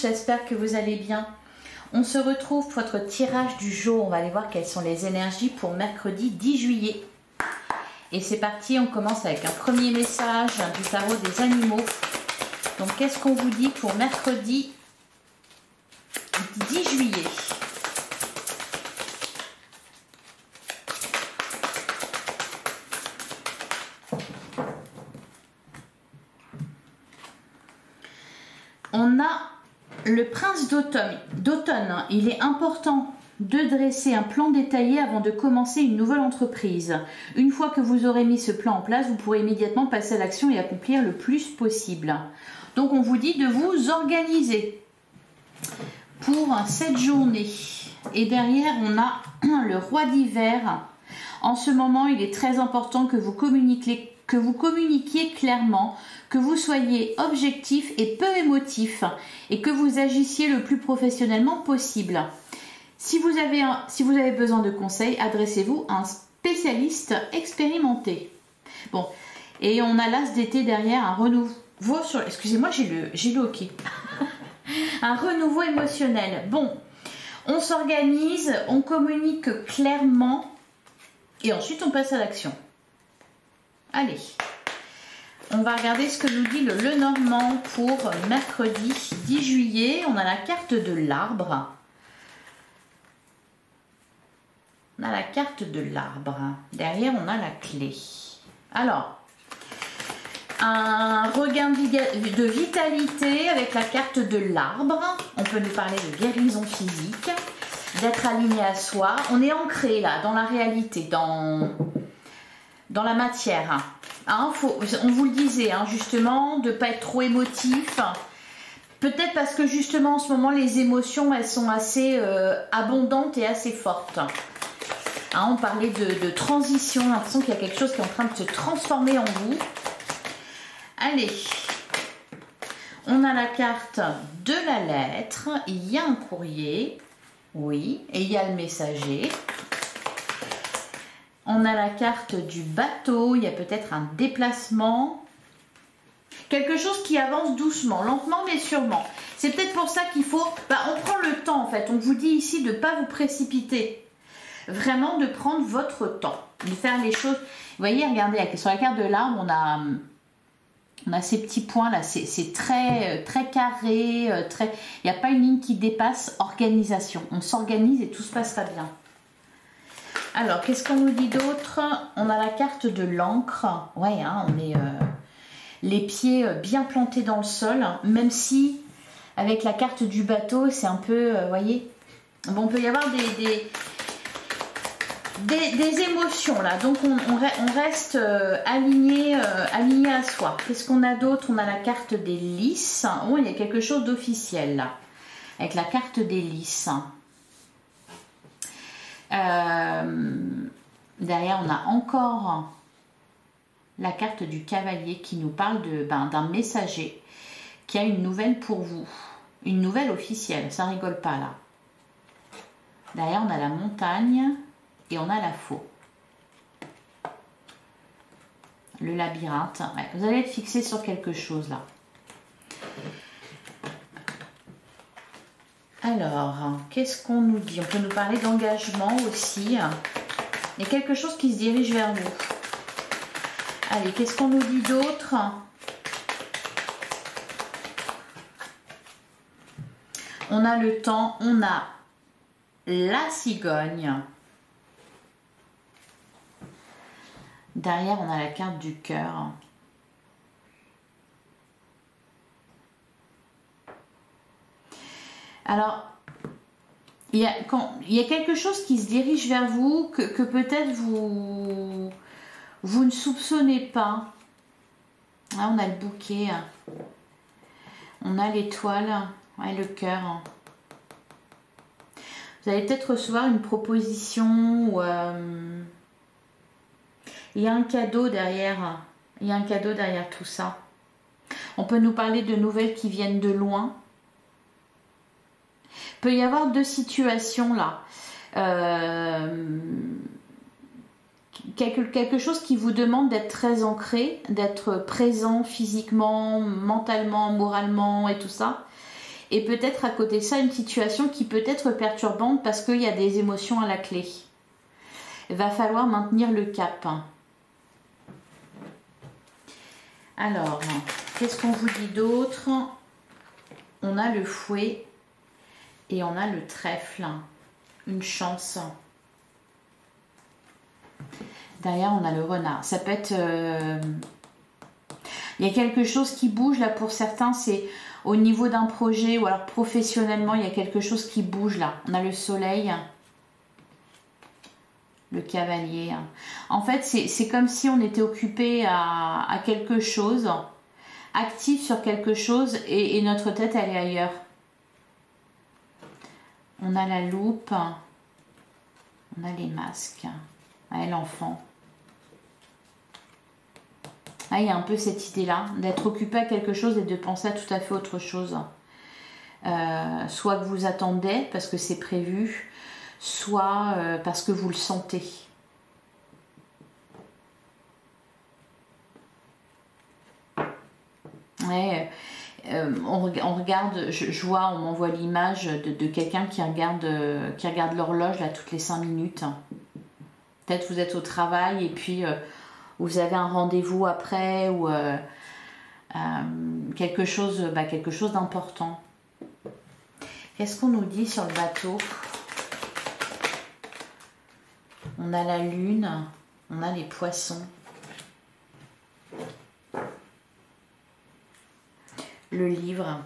j'espère que vous allez bien. On se retrouve pour votre tirage du jour. On va aller voir quelles sont les énergies pour mercredi 10 juillet. Et c'est parti, on commence avec un premier message du tarot des animaux. Donc qu'est-ce qu'on vous dit pour mercredi 10 juillet? On a le prince d'automne. Il est important de dresser un plan détaillé avant de commencer une nouvelle entreprise. Une fois que vous aurez mis ce plan en place, vous pourrez immédiatement passer à l'action et accomplir le plus possible. Donc on vous dit de vous organiser pour cette journée. Et derrière, on a le roi d'hiver. En ce moment, il est très important que vous communiquiez clairement, que vous soyez objectif et peu émotif et que vous agissiez le plus professionnellement possible. Si vous avez besoin de conseils, adressez-vous à un spécialiste expérimenté. Bon, et on a l'as d'été derrière, un renouveau sur... Excusez-moi, j'ai le hockey. Un renouveau émotionnel. Bon, on s'organise, on communique clairement et ensuite on passe à l'action. Allez, on va regarder ce que nous dit le Lenormand pour mercredi 10 juillet. On a la carte de l'arbre. On a la carte de l'arbre. Derrière, on a la clé. Alors, un regain de vitalité avec la carte de l'arbre. On peut nous parler de guérison physique, d'être aligné à soi. On est ancré là, dans la réalité, dans la matière. Hein, on vous le disait, hein, justement, de ne pas être trop émotif. Peut-être parce que justement, en ce moment, les émotions, elles sont assez abondantes et assez fortes. Hein, on parlait de transition, j'ai l'impression qu'il y a quelque chose qui est en train de se transformer en vous. Allez, on a la carte de la lettre, il y a un courrier, oui, et il y a le messager. On a la carte du bateau, il y a peut-être un déplacement. Quelque chose qui avance doucement, lentement mais sûrement. C'est peut-être pour ça qu'il faut... on prend le temps en fait, on vous dit ici de ne pas vous précipiter. Vraiment de prendre votre temps, de faire les choses. Vous voyez, regardez, sur la carte de l'arbre, on a ces petits points là, c'est très carré, il n'y a pas une ligne qui dépasse. Organisation, on s'organise et tout se passera bien. Alors, qu'est-ce qu'on nous dit d'autre? On a la carte de l'encre. Ouais, hein, on est les pieds bien plantés dans le sol, hein, même si avec la carte du bateau, c'est un peu, vous voyez, bon, on peut y avoir des émotions là, donc on reste aligné à soi. Qu'est-ce qu'on a d'autre? On a la carte des lys. Oh, il y a quelque chose d'officiel là, avec la carte des lys. Derrière, on a encore la carte du cavalier qui nous parle d'un messager qui a une nouvelle pour vous. Une nouvelle officielle, ça rigole pas là. Derrière, on a la montagne. Et on a la faux. Le labyrinthe. Ouais, vous allez être fixé sur quelque chose là. Alors, qu'est-ce qu'on nous dit? On peut nous parler d'engagement aussi. Il y a quelque chose qui se dirige vers vous. Allez, qu'est-ce qu'on nous dit d'autre? On a le temps, on a la cigogne. Derrière, on a la carte du cœur. Alors, il y a quelque chose qui se dirige vers vous que peut-être vous ne soupçonnez pas. Là, on a le bouquet. On a l'étoile et le cœur. Vous allez peut-être recevoir une proposition ou... il y a un cadeau derrière. Il y a un cadeau derrière tout ça. On peut nous parler de nouvelles qui viennent de loin. Il peut y avoir deux situations là. Quelque chose qui vous demande d'être très ancré, d'être présent physiquement, mentalement, moralement et tout ça. Et peut-être à côté de ça, une situation qui peut être perturbante parce qu'il y a des émotions à la clé. Il va falloir maintenir le cap. Alors, qu'est-ce qu'on vous dit d'autre? On a le fouet et on a le trèfle. Une chance. Derrière, on a le renard. Ça peut être... Il y a quelque chose qui bouge là pour certains, c'est au niveau d'un projet ou alors professionnellement, il y a quelque chose qui bouge là. On a le soleil, le cavalier. En fait, c'est comme si on était occupé à quelque chose, actif sur quelque chose et notre tête elle est ailleurs. On a la loupe, on a les masques, ouais, l'enfant. Ah, il y a un peu cette idée-là, d'être occupé à quelque chose et de penser à tout à fait autre chose. Soit que vous attendez parce que c'est prévu, soit parce que vous le sentez. Ouais, on regarde, je vois, on m'envoie l'image de quelqu'un qui regarde l'horloge là toutes les 5 minutes. Peut-être vous êtes au travail et puis vous avez un rendez-vous après ou quelque chose d'important. Qu'est-ce qu'on nous dit sur le bateau? On a la lune, on a les poissons. Le livre,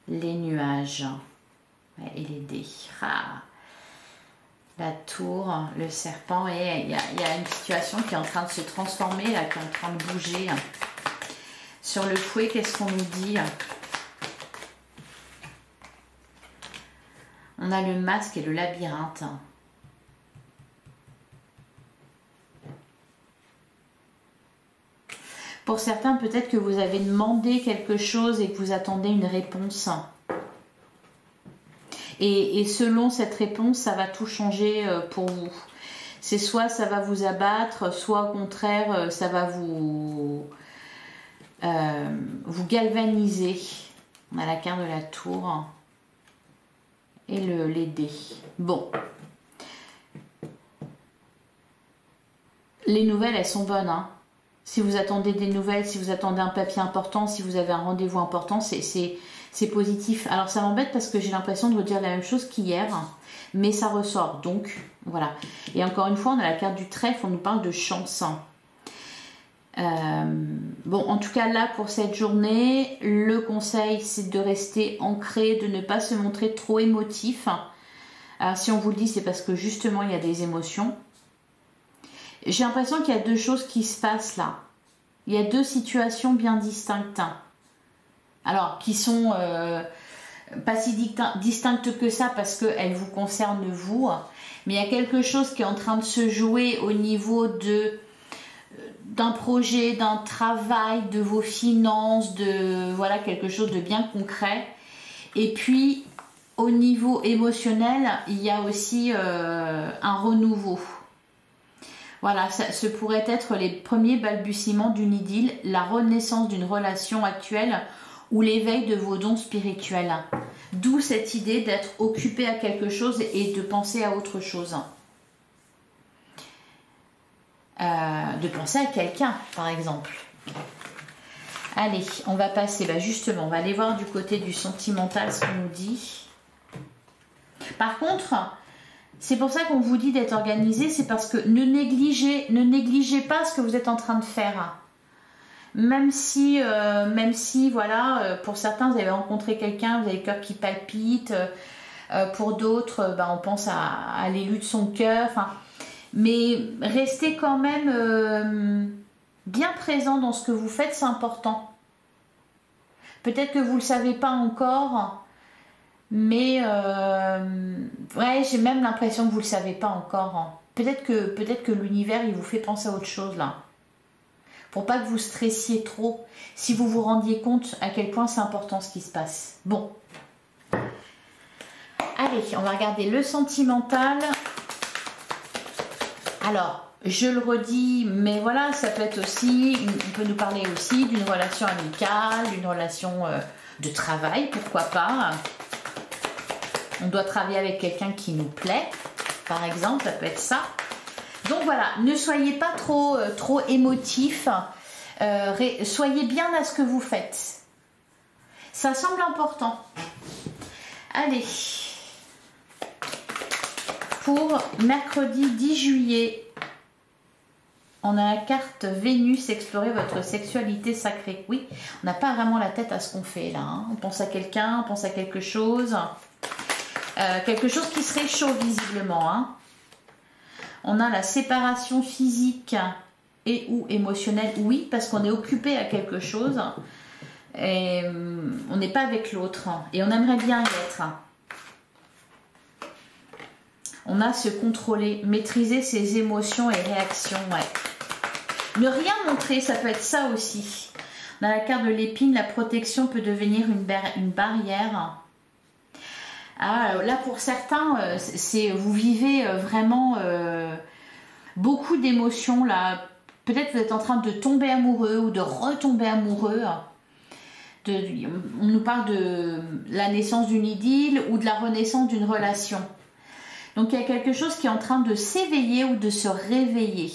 les nuages et les dés. Ah. La tour, le serpent, et il y a une situation qui est en train de se transformer, là, qui est en train de bouger. Sur le fouet, qu'est-ce qu'on nous dit? On a le masque et le labyrinthe. Pour certains, peut-être que vous avez demandé quelque chose et que vous attendez une réponse. Et selon cette réponse, ça va tout changer pour vous. C'est soit ça va vous abattre, soit au contraire, ça va vous galvaniser. On a la carte de la tour et les dés. Bon. Les nouvelles, elles sont bonnes, hein. Si vous attendez des nouvelles, si vous attendez un papier important, si vous avez un rendez-vous important, c'est positif. Alors ça m'embête parce que j'ai l'impression de vous dire la même chose qu'hier, mais ça ressort. Donc voilà. Et encore une fois, on a la carte du trèfle, on nous parle de chance. Bon, en tout cas là pour cette journée, le conseil c'est de rester ancré, de ne pas se montrer trop émotif. Alors si on vous le dit, c'est parce que justement il y a des émotions. J'ai l'impression qu'il y a deux choses qui se passent là. Il y a deux situations bien distinctes. Alors, qui sont pas si distinctes que ça parce qu'elles vous concernent vous. Mais il y a quelque chose qui est en train de se jouer au niveau d'un projet, d'un travail, de vos finances, de voilà, quelque chose de bien concret. Et puis, au niveau émotionnel, il y a aussi un renouveau. Voilà, ce pourrait être les premiers balbutiements d'une idylle, la renaissance d'une relation actuelle ou l'éveil de vos dons spirituels. D'où cette idée d'être occupé à quelque chose et de penser à autre chose. De penser à quelqu'un, par exemple. Allez, on va passer, justement, on va aller voir du côté du sentimental ce qu'on nous dit. Par contre... C'est pour ça qu'on vous dit d'être organisé, c'est parce que ne négligez pas ce que vous êtes en train de faire. Même si voilà, pour certains, vous avez rencontré quelqu'un, vous avez le cœur qui palpite. Pour d'autres, on pense à l'élu de son cœur. Mais restez quand même bien présent dans ce que vous faites, c'est important. Peut-être que vous ne le savez pas encore. Mais ouais, j'ai même l'impression que vous ne le savez pas encore. Hein. Peut-être que l'univers, il vous fait penser à autre chose là. Pour pas que vous stressiez trop. Si vous vous rendiez compte à quel point c'est important ce qui se passe. Bon. Allez, on va regarder le sentimental. Alors, je le redis, mais voilà, ça peut être aussi, on peut nous parler aussi d'une relation amicale, d'une relation de travail, pourquoi pas. On doit travailler avec quelqu'un qui nous plaît, par exemple, ça peut être ça. Donc voilà, ne soyez pas trop émotifs, soyez bien à ce que vous faites. Ça semble important. Allez, pour mercredi 10 juillet, on a la carte Vénus, explorer votre sexualité sacrée. Oui, on n'a pas vraiment la tête à ce qu'on fait là. Hein. On pense à quelqu'un, on pense à quelque chose. Quelque chose qui serait chaud visiblement. Hein. On a la séparation physique et ou émotionnelle. Oui, parce qu'on est occupé à quelque chose. Et on n'est pas avec l'autre. Et on aimerait bien y être. On a se contrôler, maîtriser ses émotions et réactions. Ouais. Ne rien montrer, ça peut être ça aussi. On a la carte de l'épine, la protection peut devenir une barrière. Ah, là pour certains, vous vivez vraiment beaucoup d'émotions là. Peut-être vous êtes en train de tomber amoureux ou de retomber amoureux. On nous parle de la naissance d'une idylle ou de la renaissance d'une relation. Donc il y a quelque chose qui est en train de s'éveiller ou de se réveiller.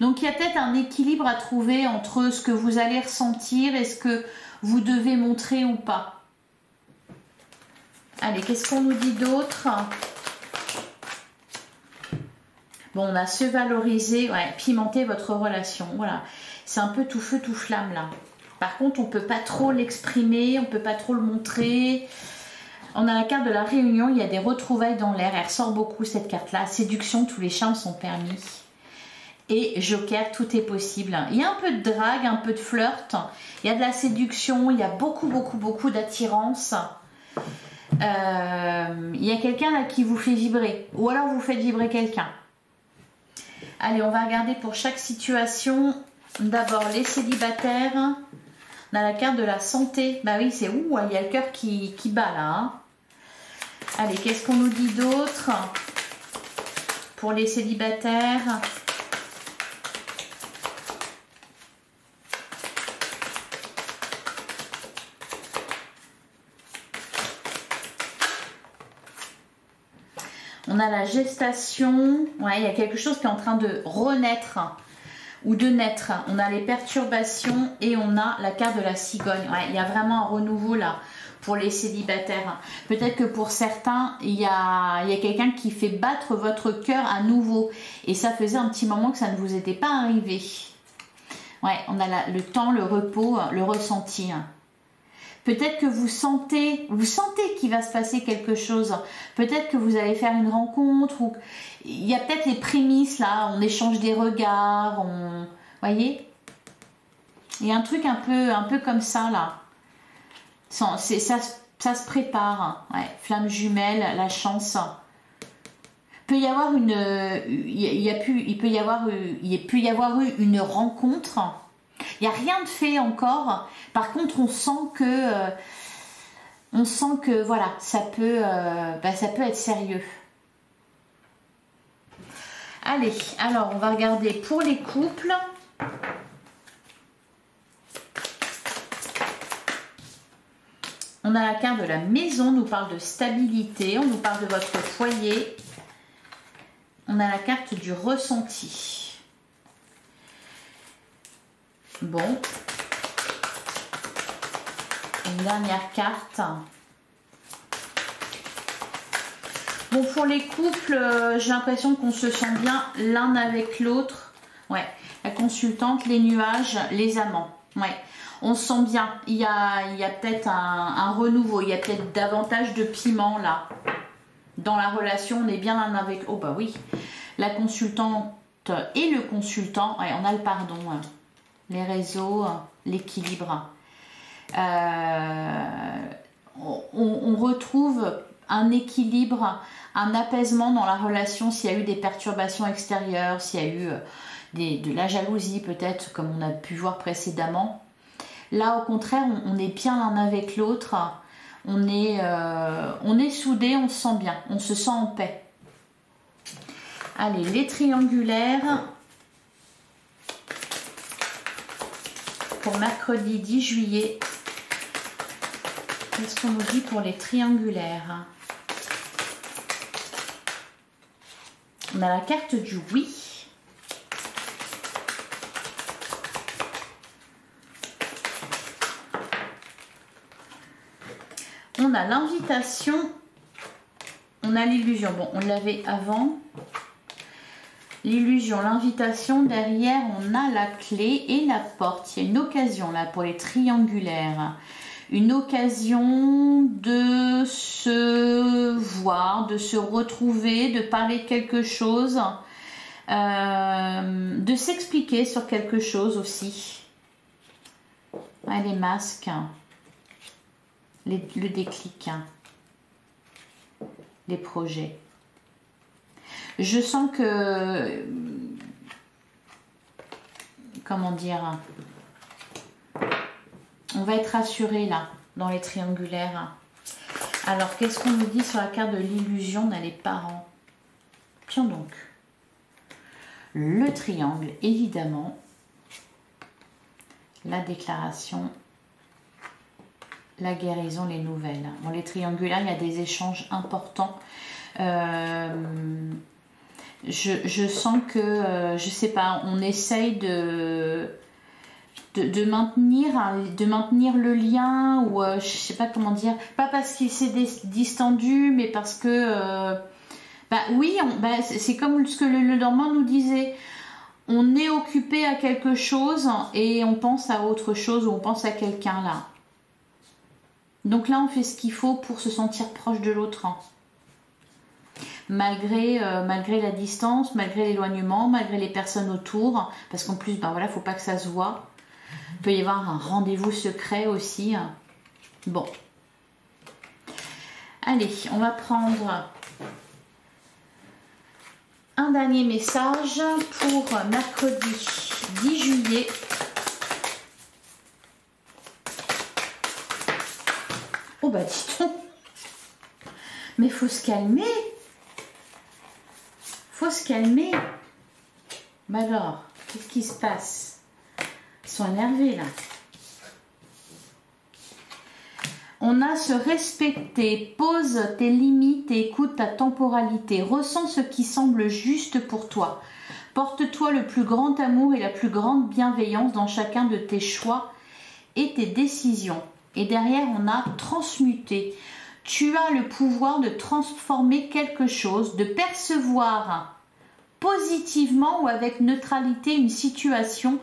Donc il y a peut-être un équilibre à trouver entre ce que vous allez ressentir et ce que vous devez montrer ou pas. Allez, qu'est-ce qu'on nous dit d'autre? Bon, on a se valoriser, ouais, pimenter votre relation. Voilà, c'est un peu tout feu, tout flamme là. Par contre, on ne peut pas trop l'exprimer, on ne peut pas trop le montrer. On a la carte de la réunion, il y a des retrouvailles dans l'air. Elle ressort beaucoup cette carte-là. Séduction, tous les charmes sont permis. Et Joker, tout est possible. Il y a un peu de drague, un peu de flirt. Il y a de la séduction, il y a beaucoup d'attirance. Il y a quelqu'un là qui vous fait vibrer. Ou alors vous faites vibrer quelqu'un. Allez, on va regarder pour chaque situation. D'abord les célibataires. On a la carte de la santé. Bah oui, c'est ouh, il y a le cœur qui bat là. Hein. Allez, qu'est-ce qu'on nous dit d'autre pour les célibataires? On a la gestation. Ouais, il y a quelque chose qui est en train de renaître ou de naître. On a les perturbations et on a la carte de la cigogne. Ouais, il y a vraiment un renouveau là pour les célibataires. Peut-être que pour certains, il y a quelqu'un qui fait battre votre cœur à nouveau. Et ça faisait un petit moment que ça ne vous était pas arrivé. Ouais, on a le temps, le repos, le ressenti. Peut-être que vous sentez qu'il va se passer quelque chose. Peut-être que vous allez faire une rencontre. Ou il y a peut-être les prémices là. On échange des regards. Voyez, il y a un truc un peu comme ça là. Ça se prépare. Ouais. Flamme jumelle, la chance. Peut y avoir il peut y avoir eu une rencontre. Il n'y a rien de fait encore. Par contre, on sent que voilà, ça peut être sérieux. Allez, alors on va regarder pour les couples. On a la carte de la maison, on nous parle de stabilité, on nous parle de votre foyer. On a la carte du ressenti. Bon. Une dernière carte. Bon, pour les couples, j'ai l'impression qu'on se sent bien l'un avec l'autre. Ouais, la consultante, les nuages, les amants. Ouais, on se sent bien. Il y a peut-être un renouveau. Il y a peut-être davantage de piment là. Dans la relation, on est bien l'un avec... Oh bah oui. La consultante et le consultant. Ouais, on a le pardon. Les réseaux, l'équilibre. On retrouve un équilibre, un apaisement dans la relation s'il y a eu des perturbations extérieures, s'il y a eu de la jalousie peut-être, comme on a pu voir précédemment. Là, au contraire, on est bien l'un avec l'autre. On est soudés, on se sent bien, on se sent en paix. Allez, les triangulaires pour mercredi 10 juillet. Qu'est-ce qu'on nous dit pour les triangulaires? On a la carte du oui. On a l'invitation. On a l'illusion. Bon, on l'avait avant. L'illusion, l'invitation. Derrière, on a la clé et la porte. Il y a une occasion là pour les triangulaires. Une occasion de se voir, de se retrouver, de parler de quelque chose, de s'expliquer sur quelque chose aussi. Ah, les masques, le déclic, les projets. Je sens que, comment dire, on va être rassuré là, dans les triangulaires. Alors, qu'est-ce qu'on nous dit sur la carte de l'illusion? On a les parents. Tiens donc. Le triangle, évidemment. La déclaration. La guérison, les nouvelles. Dans les triangulaires, il y a des échanges importants. Je sens que, je sais pas, on essaye de maintenir le lien, ou je sais pas comment dire, pas parce qu'il s'est distendu, mais parce que oui, c'est comme ce que le dormant nous disait, on est occupé à quelque chose et on pense à autre chose, ou on pense à quelqu'un là. Donc là on fait ce qu'il faut pour se sentir proche de l'autre, malgré la distance, malgré l'éloignement, malgré les personnes autour, parce qu'en plus voilà, faut pas que ça se voit. Il peut y avoir un rendez-vous secret aussi. Bon. Allez, on va prendre un dernier message pour mercredi 10 juillet. Oh bah dis donc. Mais faut se calmer. Faut se calmer. Bah alors, qu'est-ce qui se passe? Ils sont énervés là. On a se respecter, pose tes limites et écoute ta temporalité. Ressens ce qui semble juste pour toi. Porte-toi le plus grand amour et la plus grande bienveillance dans chacun de tes choix et tes décisions. Et derrière, on a transmuté. Tu as le pouvoir de transformer quelque chose, de percevoir positivement ou avec neutralité une situation,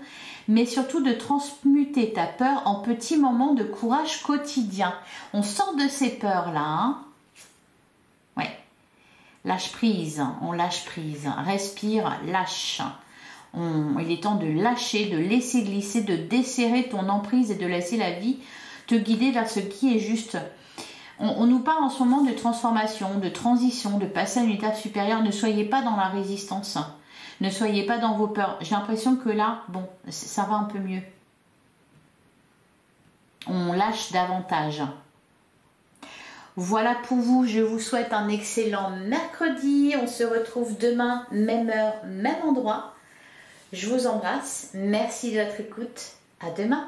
mais surtout de transmuter ta peur en petits moments de courage quotidien. On sort de ces peurs-là. Ouais. Lâche prise, on lâche prise. Respire, lâche. Il est temps de lâcher, de laisser glisser, de desserrer ton emprise et de laisser la vie te guider vers ce qui est juste. On nous parle en ce moment de transformation, de transition, de passer à une étape supérieure. Ne soyez pas dans la résistance. Ne soyez pas dans vos peurs. J'ai l'impression que là, bon, ça va un peu mieux. On lâche davantage. Voilà pour vous. Je vous souhaite un excellent mercredi. On se retrouve demain, même heure, même endroit. Je vous embrasse. Merci de votre écoute. À demain.